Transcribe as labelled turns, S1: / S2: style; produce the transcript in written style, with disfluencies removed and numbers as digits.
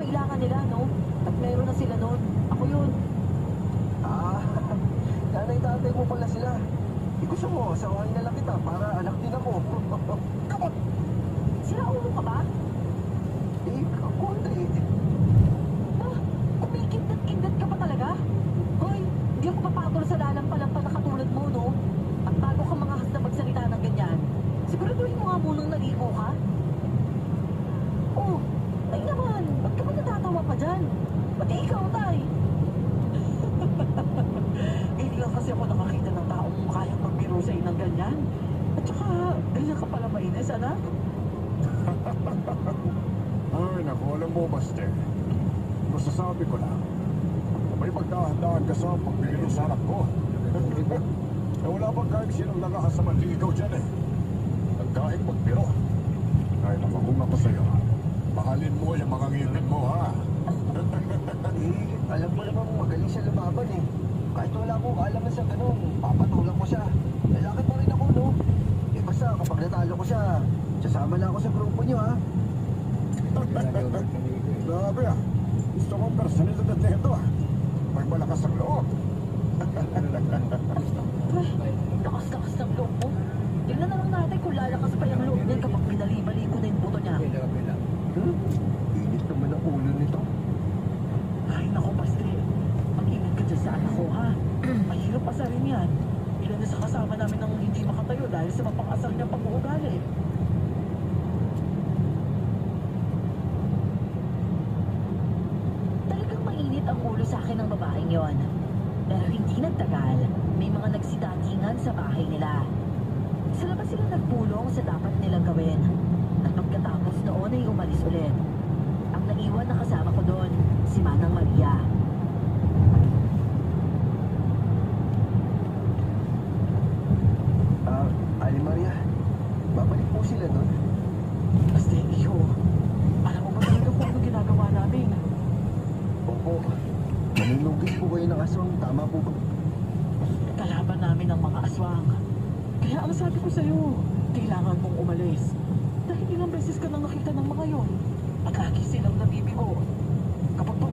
S1: Kailangan nila, no? At meron na sila noon. Ako yun.
S2: Ah, nanay-tatay mo pala sila. Gusto mo, sawahin na lang kita para anak din ako. Kapag,
S1: Sira ulo ka ba?
S2: konti.
S1: Ah, kumikindot-kindot ka pa talaga? Hoy, hindi ako papatol sa lalampalang pa na katulad mo, no? At bago ka mga hasta magsalita ng ganyan, siguraduhin mo nga munang naligo ka. Oh, ay naman, ba't ka ba natatawa pa dyan? Pati ikaw, tay. Hindi lang kasi ako nakakita ng taong kayang magbiro sa'yo ng ganyan. At saka, ganyan ka pala mainis, anak?
S3: Ay, naku, alam mo, Baste. Masasabi ko lang, may pagdahan-dahan ka sa pagbili sa anak ko. Na wala bang kahit sinong nakahas sa manligaw dyan eh. At kahit magbiro. Ay, naku, kung ako sa'yo, mahalin mo yung mga ngipin mo, ha?
S2: Alam mo namang magaling siya lumaban eh. Kahit wala akong kaalaman sa ganun, papatulang ko siya. Lalaki pa rin ako, no? Basta kapag natalo ko siya, sasama na ako sa grupo niyo, ha?
S3: Grabe ah. Gusto kong personalidad na ito ah. May malakas ang loob.
S1: Lakas-lakas ng loob mo. Tingnan na lang natin kung lalakas pa yung loob niya kapag pinalibali ko na yung buto niya.
S2: Init naman ang ulo nito.
S1: Ay, naku, Pastre. Mag-ingat ka dyan sa anak ko, ha? Mahirap asarin yan. Ilan na sa kasama namin ang hindi makatayo dahil sa mapakasal niya pag-uugali. Talagang mainit ang ulo sa akin ng babaeng yon. Pero hindi nagtagal, may mga nagsidatingan sa bahay nila. Sa labas sila nagpulong sa dapat nilang gawin. At pagkatapos noon ay umalis ulit. Ang naiwan na kasama ko doon, si Manang Maria.
S2: Ali Maria, babalik po sila doon.
S1: Basta iyo, alam mo ba talaga kung ano ginagawa namin?
S2: Opo, nanunugis po kayo ng aswang. Tama po ba?
S1: Kalaban namin ang mga aswang. Kaya ang sabi ko sa'yo, kailangan mong umalis. Dahil ilang beses ka nang nakita ng mga yon. At lagi silang nabibigo. Kapag